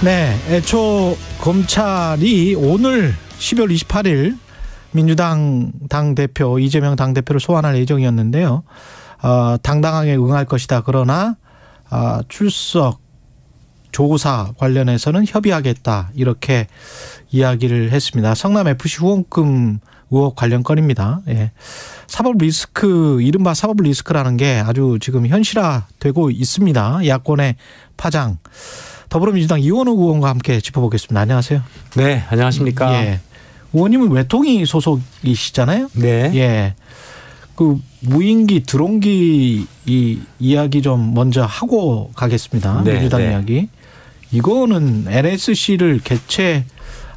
네, 애초 검찰이 오늘 12월 28일 민주당 당대표 이재명 당대표를 소환할 예정이었는데요. 당당하게 응할 것이다. 그러나 출석 조사 관련해서는 협의하겠다. 이렇게 이야기를 했습니다. 성남FC 후원금 의혹 관련 건입니다. 예. 사법 리스크, 이른바 사법 리스크라는 게 아주 지금 현실화되고 있습니다. 야권의 파장. 더불어민주당 이원우 의원과 함께 짚어보겠습니다. 안녕하세요. 네, 안녕하십니까. 예. 의원님은 외통위 소속이시잖아요. 네. 예. 그 무인기, 드론기 이 이야기 좀 먼저 하고 가겠습니다. 네, 민주당 네. 이야기. 이거는 NSC를 개최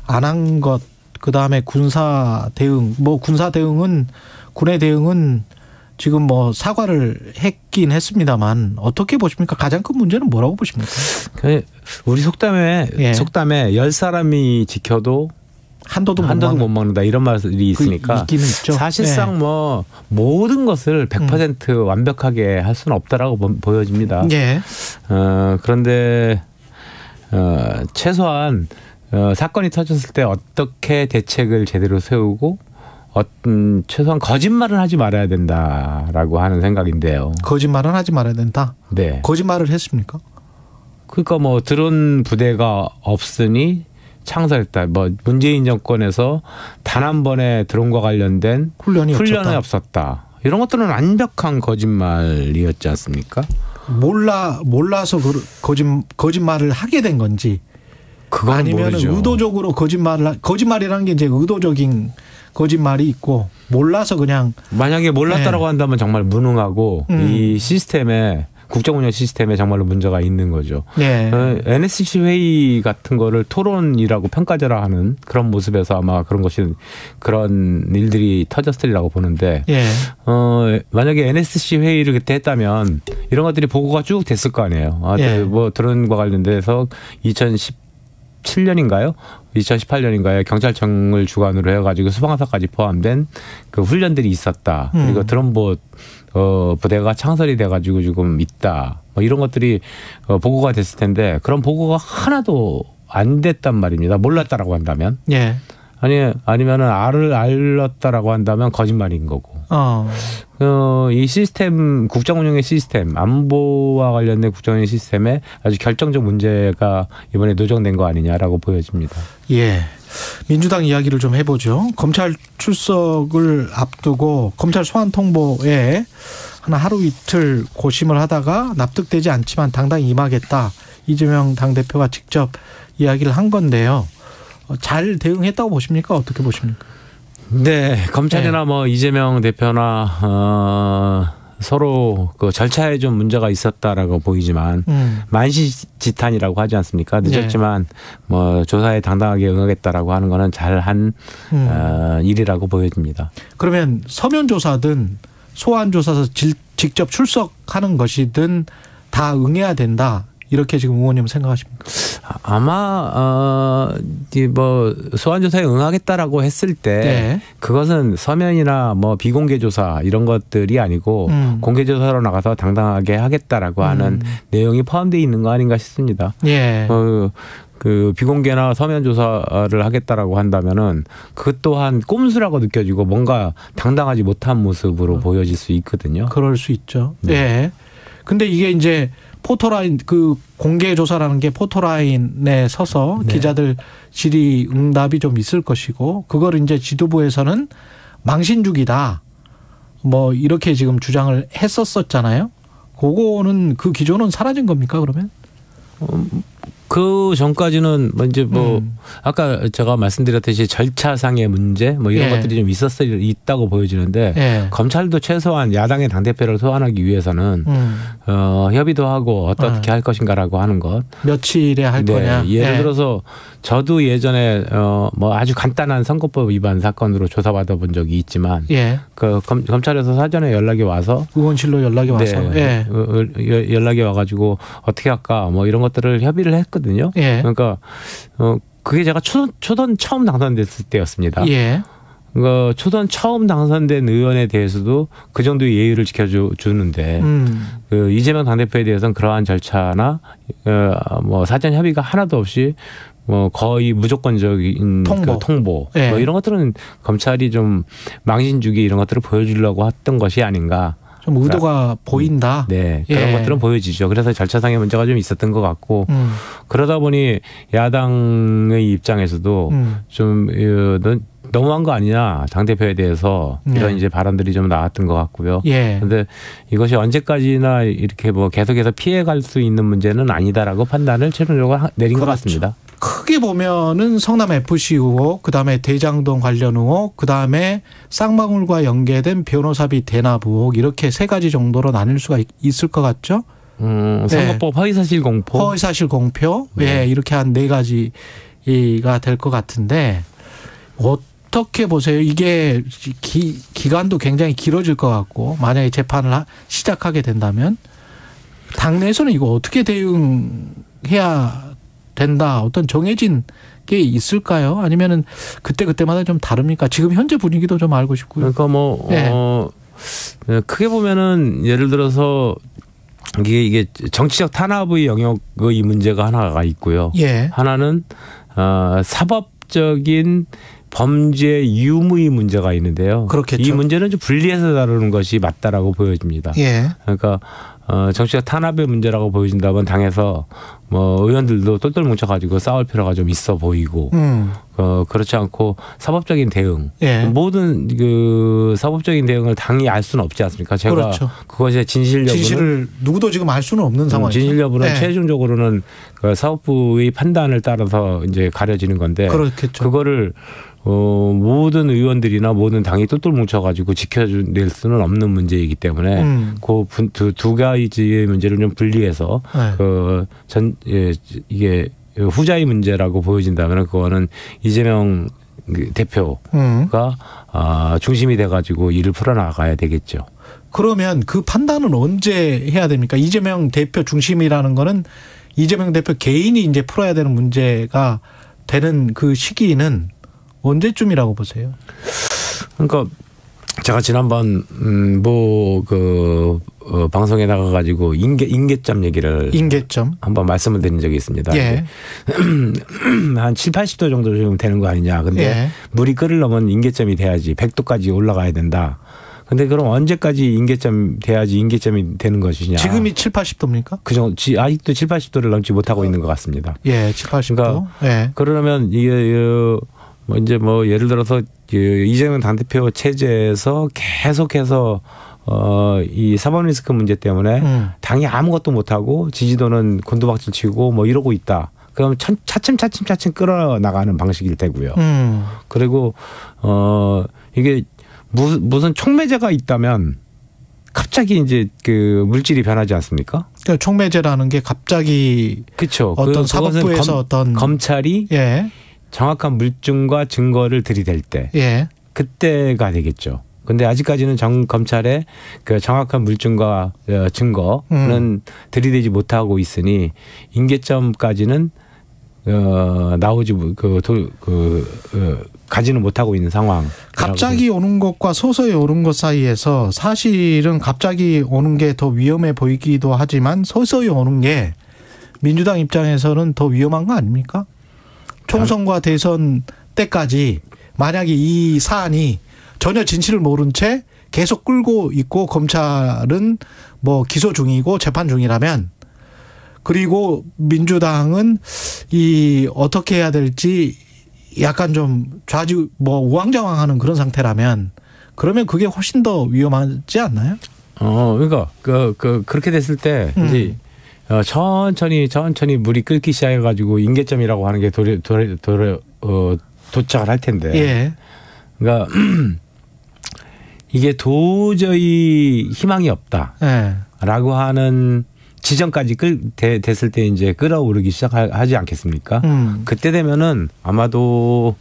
안 한 것, 그 다음에 군사 대응, 군사 대응은, 군의 대응은 지금 사과를 했긴 했습니다만 어떻게 보십니까? 가장 큰 문제는 뭐라고 보십니까? 우리 속담에 예. 10사람이 지켜도 한도도 못 먹는다 이런 말이 있으니까 있기는 있죠. 사실상 모든 것을 100% 완벽하게 할 수는 없다라고 보여집니다. 예. 그런데 최소한 사건이 터졌을 때 어떻게 대책을 제대로 세우고 최소한 거짓말은 하지 말아야 된다라고 하는 생각인데요. 거짓말은 하지 말아야 된다. 네. 거짓말을 했습니까? 그러니까 드론 부대가 없으니 창설했다. 문재인 정권에서 단 한 번의 드론과 관련된 훈련이 없었다. 이런 것들은 완벽한 거짓말이었지 않습니까? 몰라서 거짓말을 하게 된 건지, 아니면 의도적으로 거짓말이라는 게 이제 의도적인 거짓말이 있고 몰라서 그냥. 만약에 몰랐다라고 한다면 정말 무능하고 이 시스템에 국정운영 시스템에 정말로 문제가 있는 거죠. 네. NSC 회의 같은 거를 토론이라고 평가절하 하는 그런 모습에서 아마 그런 일들이 터졌으리라고 보는데, 예. 만약에 NSC 회의를 그때 했다면 이런 것들이 보고가 쭉 됐을 거 아니에요. 예. 드론과 관련돼서 2017년인가요? 2018년인가요? 경찰청을 주관으로 해가지고 수방사까지 포함된 그 훈련들이 있었다. 그리고 드론봇 부대가 창설이 돼가지고 지금 있다. 이런 것들이 보고가 됐을 텐데 그런 보고가 하나도 안 됐단 말입니다. 몰랐다라고 한다면. 예. 아니면은 알렸다라고 한다면 거짓말인 거고. 이 시스템, 국정운영의 시스템, 안보와 관련된 국정운영 시스템에 아주 결정적 문제가 이번에 노정된 거 아니냐라고 보여집니다. 예. 민주당 이야기를 좀 해보죠. 검찰 출석을 앞두고 검찰 소환 통보에 하루 이틀 고심을 하다가 납득되지 않지만 당당히 임하겠다. 이재명 당대표가 직접 이야기를 한 건데요. 잘 대응했다고 보십니까? 어떻게 보십니까? 네, 검찰이나 이재명 대표나 서로 그 절차에 좀 문제가 있었다라고 보이지만 만시지탄이라고 하지 않습니까? 늦었지만 조사에 당당하게 응하겠다라고 하는 거는 잘한 일이라고 보여집니다. 그러면 서면 조사든 소환 조사서 직접 출석하는 것이든 다 응해야 된다. 이렇게 지금 의원님은 생각하십니까? 아마 소환 조사에 응하겠다라고 했을 때 네. 그것은 서면이나 비공개 조사 이런 것들이 아니고 공개 조사로 나가서 당당하게 하겠다라고 하는 내용이 포함되어 있는 거 아닌가 싶습니다. 예. 그 비공개나 서면 조사를 하겠다라고 한다면은 그 또한 꼼수라고 느껴지고 뭔가 당당하지 못한 모습으로 보여질 수 있거든요. 그럴 수 있죠. 네. 예. 근데 이게 이제 포토라인, 공개 조사라는 게 포토라인에 서서 네. 기자들 질의응답이 좀 있을 것이고, 그걸 이제 지도부에서는 망신주기다. 이렇게 지금 주장을 했었잖아요. 그거는 그 기조는 사라진 겁니까, 그러면? 그 전까지는 아까 제가 말씀드렸듯이 절차상의 문제 이런 것들이 좀 있다고 보여지는데 검찰도 최소한 야당의 당대표를 소환하기 위해서는 협의도 하고 어떻게 할 것인가라고 하는 것. 며칠에 할 거냐. 예를 들어서 저도 예전에 아주 간단한 선거법 위반 사건으로 조사받아 본 적이 있지만 그 검찰에서 사전에 연락이 와서 의원실로 연락이 와서 연락이 와가지고 어떻게 할까 이런 것들을 협의를 했거든요. 그러니까 그게 제가 초선 처음 당선됐을 때였습니다. 그 초선 처음 당선된 의원에 대해서도 그 정도의 예의를 지켜주는데 그 이재명 당대표에 대해서는 그러한 절차나 뭐 사전 협의가 하나도 없이 뭐 거의 무조건적인 통보 네. 뭐 이런 것들은 검찰이 좀 망신주기 이런 것들을 보여주려고 했던 것이 아닌가. 좀 의도가 보인다. 네, 그런 것들은 보여지죠. 그래서 절차상의 문제가 좀 있었던 것 같고 그러다 보니 야당의 입장에서도 좀 너무한 거 아니냐 당대표에 대해서 이런 이제 발언들이 좀 나왔던 것 같고요. 그런데 이것이 언제까지나 이렇게 뭐 계속해서 피해갈 수 있는 문제는 아니다라고 판단을 최종적으로 내린 것 같습니다. 크게 보면은 성남 FC 의혹, 그다음에 대장동 관련 의혹, 그다음에 쌍방울과 연계된 변호사비 대납 의혹 이렇게 세 가지 정도로 나뉠 수가 있을 것 같죠? 선거법 허위사실 공표. 허위사실 공표. 이렇게 한 네 가지가 될 것 같은데 어떻게 보세요? 이게 기간도 굉장히 길어질 것 같고 만약에 재판을 시작하게 된다면 당내에서는 이거 어떻게 대응해야 된다. 어떤 정해진 게 있을까요? 아니면은 그때마다 좀 다릅니까? 지금 현재 분위기도 좀 알고 싶고요. 그러니까 뭐 크게 보면은 예를 들어서 이게 정치적 탄압의 영역의 문제가 하나가 있고요. 하나는 사법적인 범죄 유무의 문제가 있는데요. 그렇겠죠. 이 문제는 좀 분리해서 다루는 것이 맞다라고 보여집니다. 그러니까 정치적 탄압의 문제라고 보여진다면 당에서 뭐 의원들도 똘똘 뭉쳐가지고 싸울 필요가 좀 있어 보이고 그렇지 않고 사법적인 대응 모든 그 사법적인 대응을 당이 알 수는 없지 않습니까? 제가 그렇죠. 그것의 진실을 누구도 지금 알 수는 없는 상황이죠. 진실 여부는 최종적으로는 그 사법부의 판단을 따라서 이제 가려지는 건데 그렇겠죠. 그거를 모든 의원들이나 모든 당이 똘똘 뭉쳐가지고 지켜낼 수는 없는 문제이기 때문에 그 두 가지의 문제를 좀 분리해서 이게 후자의 문제라고 보여진다면 그거는 이재명 대표가 중심이 돼가지고 일을 풀어나가야 되겠죠. 그러면 그 판단은 언제 해야 됩니까? 이재명 대표 중심이라는 거는 이재명 대표 개인이 이제 풀어야 되는 문제가 되는 그 시기는 언제쯤이라고 보세요? 그러니까 제가 지난번 방송에 나가가지고 인계점 얘기를 한번 말씀을 드린 적이 있습니다. 한 7, 80도 정도 지금 되는 거 아니냐. 근데 물이 끓으려면 인계점이 돼야지 100도까지 올라가야 된다. 근데 그럼 언제까지 인계점 돼야지 인계점이 되는 것이냐. 지금이 7, 80도입니까? 그 정도, 아직도 7, 80도를 넘지 못하고 있는 것 같습니다. 7, 80도. 그러니까 그러면 이게 이제 뭐 예를 들어서 이재명 당대표 체제에서 계속해서 이 사법 리스크 문제 때문에 당이 아무것도 못하고 지지도는 곤두박질 치고 뭐 이러고 있다. 그럼 차츰 끌어나가는 방식일 테고요. 그리고 이게 무슨 촉매제가 있다면 갑자기 이제 그 물질이 변하지 않습니까? 그러니까 촉매제라는 게 갑자기 그렇죠. 어떤 사법부에서 어떤 검찰이 정확한 물증과 증거를 들이댈 때 그때가 되겠죠. 근데 아직까지는 검찰의 그 정확한 물증과 증거는 들이대지 못하고 있으니 인계점까지는 가지는 못하고 있는 상황. 갑자기 오는 것과 서서히 오는 것 사이에서 사실은 갑자기 오는 게 더 위험해 보이기도 하지만 서서히 오는 게 민주당 입장에서는 더 위험한 거 아닙니까? 총선과 대선 때까지 만약에 이 사안이 전혀 진실을 모른 채 계속 끌고 있고 검찰은 뭐 기소 중이고 재판 중이라면 그리고 민주당은 이 어떻게 해야 될지 약간 좀 우왕좌왕하는 그런 상태라면 그러면 그게 훨씬 더 위험하지 않나요? 그러니까 그렇게 됐을 때 이제 천천히 물이 끓기 시작해가지고 인계점이라고 하는 게 도착을 할 텐데. 그러니까 이게 도저히 희망이 없다라고 하는 지점까지 됐을 때 이제 끌어오르기 시작하지 않겠습니까? 그때 되면은 아마도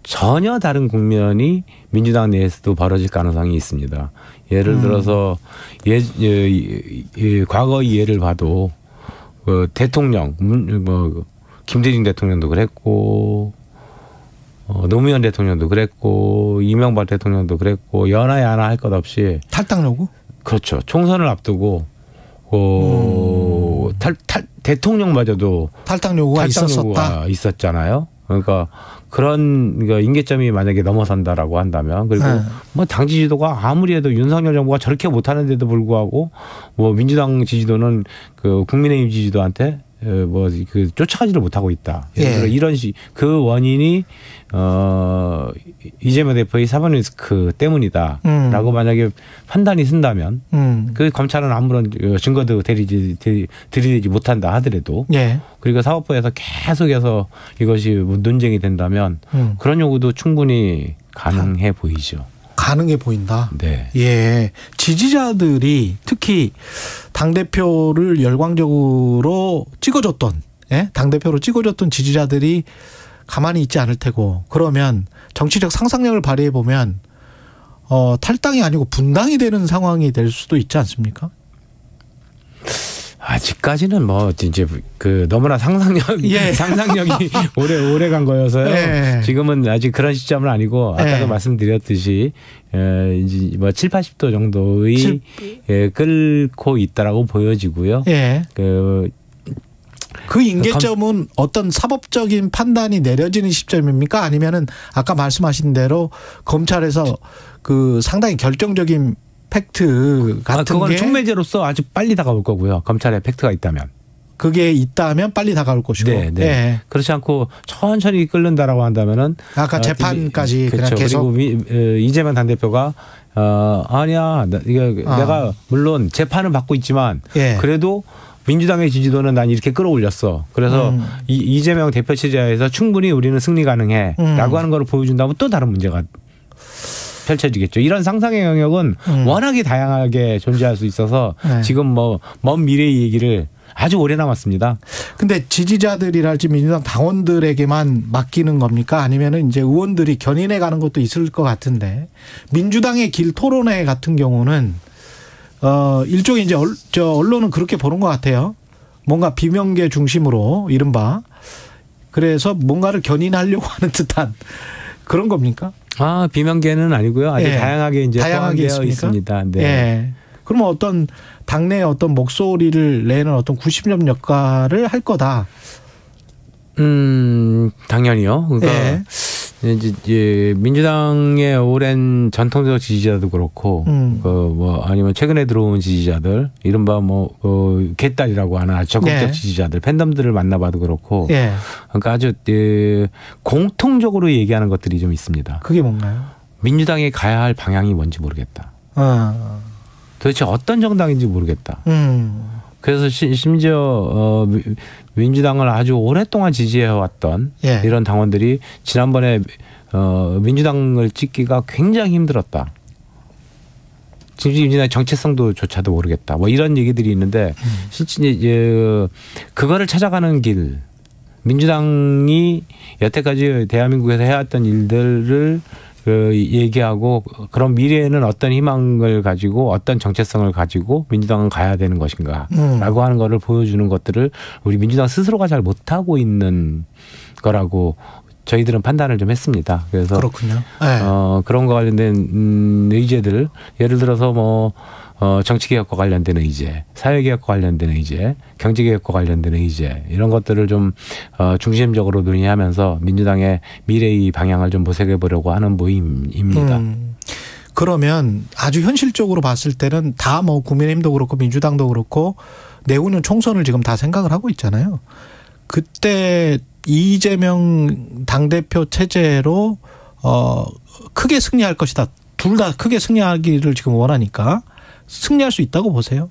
전혀 다른 국면이 민주당 내에서도 벌어질 가능성이 있습니다. 예를 들어서 과거의 예를 봐도 대통령 김대중 대통령도 그랬고 노무현 대통령도 그랬고 이명박 대통령도 그랬고 연하야나 할 것 없이 탈당 요구? 그렇죠. 총선을 앞두고 대통령마저도 탈당 요구가 있었잖아요. 그러니까 그런 임계점이 만약에 넘어선다라고 한다면 그리고 뭐 당 지지도가 아무리 해도 윤석열 정부가 저렇게 못하는데도 불구하고 뭐 민주당 지지도는 그 국민의힘 지지도한테 쫓아가지를 못하고 있다. 이런 그 원인이 이재명 대표의 사법 리스크 때문이다라고 만약에 판단이 쓴다면 그 검찰은 아무런 증거도 들이대지 못한다 하더라도 그리고 사법부에서 계속해서 이것이 논쟁이 된다면 그런 요구도 충분히 가능해 보이죠. 가능해 보인다. 네. 예. 지지자들이 특히 당대표를 열광적으로 찍어줬던, 당대표로 찍어줬던 지지자들이 가만히 있지 않을 테고, 그러면 정치적 상상력을 발휘해 보면, 탈당이 아니고 분당이 되는 상황이 될 수도 있지 않습니까? 아직까지는 뭐 이제 너무나 상상력이 오래 간 거여서요. 지금은 아직 그런 시점은 아니고 아까도 말씀드렸듯이 이제 뭐 7, 80도 정도의 끓고 있다라고 보여지고요. 그 임계점은 어떤 사법적인 판단이 내려지는 시점입니까? 아니면은 아까 말씀하신 대로 검찰에서 그 상당히 결정적인 팩트 같은 그건 촉매제로서 아주 빨리 다가올 거고요. 검찰에 팩트가 있다면. 그게 있다면 빨리 다가올 것이고. 네. 그렇지 않고 천천히 끓는다라고 한다면은 아까 재판까지 그렇죠. 그냥 계속. 그리고 이재명 당대표가 아니야. 내가 물론 재판을 받고 있지만 그래도 민주당의 지지도는 난 이렇게 끌어올렸어. 그래서 이재명 대표 체제에서 충분히 우리는 승리 가능해라고 하는 걸 보여준다면 또 다른 문제가 펼쳐지겠죠. 이런 상상의 영역은 워낙에 다양하게 존재할 수 있어서 지금 뭐 먼 미래의 얘기를 아주 오래 남았습니다. 근데 지지자들이랄지 민주당 당원들에게만 맡기는 겁니까? 아니면은 이제 의원들이 견인해 가는 것도 있을 것 같은데 민주당의 길 토론회 같은 경우는 일종의 이제 언론은 그렇게 보는 것 같아요. 뭔가 비명계 중심으로 이른바 그래서 뭔가를 견인하려고 하는 듯한 그런 겁니까? 비명계는 아니고요. 아주 다양하게 이제 포함되어 있습니다. 네. 그러면 어떤 당내의 어떤 목소리를 내는 어떤 구심점 역할을 할 거다. 당연히요. 그러니까 이제 민주당의 오랜 전통적 지지자도 그렇고, 아니면 최근에 들어온 지지자들, 이른바 개딸이라고 하는 아주 적극적 지지자들, 팬덤들을 만나봐도 그렇고, 그러니까 아주 공통적으로 얘기하는 것들이 좀 있습니다. 그게 뭔가요? 민주당이 가야 할 방향이 뭔지 모르겠다. 도대체 어떤 정당인지 모르겠다. 그래서 심지어 민주당을 아주 오랫동안 지지해왔던 이런 당원들이 지난번에 민주당을 찍기가 굉장히 힘들었다. 지금 민주당의 정체성도조차도 모르겠다. 뭐 이런 얘기들이 있는데 실제 그거를 찾아가는 길, 민주당이 여태까지 대한민국에서 해왔던 일들을 얘기하고 그런 미래에는 어떤 희망을 가지고 어떤 정체성을 가지고 민주당은 가야 되는 것인가라고 하는 거를 보여주는 것들을 우리 민주당 스스로가 잘 못하고 있는 거라고 저희들은 판단을 좀 했습니다. 그래서 그렇군요. 그런 거 관련된 의제들 예를 들어서 정치개혁과 관련된 의제, 사회개혁과 관련된 의제, 경제개혁과 관련된 의제 이런 것들을 좀 중심적으로 논의하면서 민주당의 미래의 방향을 좀 모색해 보려고 하는 모임입니다. 그러면 아주 현실적으로 봤을 때는 다 국민의힘도 그렇고 민주당도 그렇고 내후년 총선을 지금 다 생각을 하고 있잖아요. 그때 이재명 당대표 체제로 크게 승리할 것이다. 둘 다 크게 승리하기를 지금 원하니까. 승리할 수 있다고 보세요?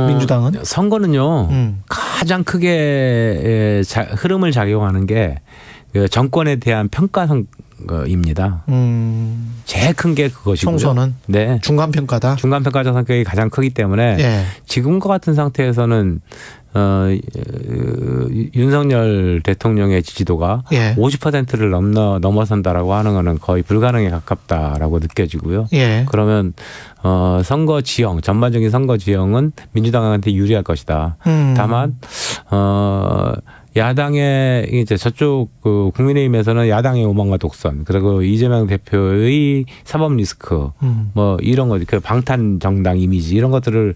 민주당은? 선거는요. 가장 크게 흐름을 작용하는 게 정권에 대한 평가 선거입니다. 제일 큰 게 그것이고요. 총선은? 네. 중간평가다? 중간평가적 성격이 가장 크기 때문에 지금과 같은 상태에서는 윤석열 대통령의 지지도가 50%를 넘어선다라고 하는 것은 거의 불가능에 가깝다라고 느껴지고요. 그러면 선거 지형, 전반적인 선거 지형은 민주당한테 유리할 것이다. 다만 야당의 이제 저쪽 그 국민의힘에서는 야당의 오만과 독선, 그리고 이재명 대표의 사법 리스크, 뭐 이런 것, 그 방탄 정당 이미지 이런 것들을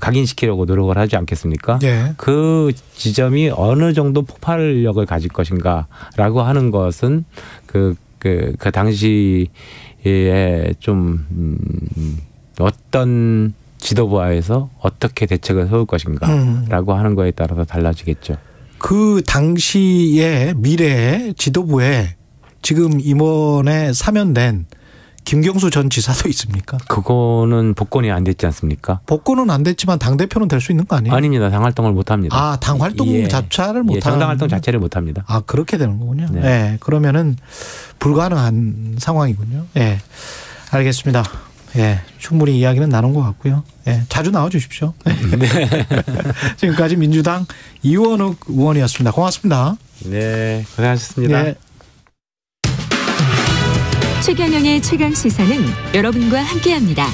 각인시키려고 노력을 하지 않겠습니까? 예. 그 지점이 어느 정도 폭발력을 가질 것인가라고 하는 것은 그 당시에 좀 어떤 지도부하에서 어떻게 대책을 세울 것인가라고 하는 거에 따라서 달라지겠죠. 그 당시의 미래의 지도부에 지금 임원에 사면된 김경수 전 지사도 있습니까? 그거는 복권이 안 됐지 않습니까? 복권은 안 됐지만 당대표는 될 수 있는 거 아니에요? 아닙니다. 당 활동을 못 합니다. 아, 당 활동 자체를 못 합니다. 정당 활동 자체를 못 합니다. 아, 그렇게 되는 거군요. 네. 네. 그러면은 불가능한 상황이군요. 예. 알겠습니다. 예. 충분히 이야기는 나눈 것 같고요. 예. 자주 나와 주십시오. 네. 지금까지 민주당 이원욱 의원이었습니다. 고맙습니다. 네. 고생하셨습니다. 네. 최경영의 최강 시사는 여러분과 함께합니다.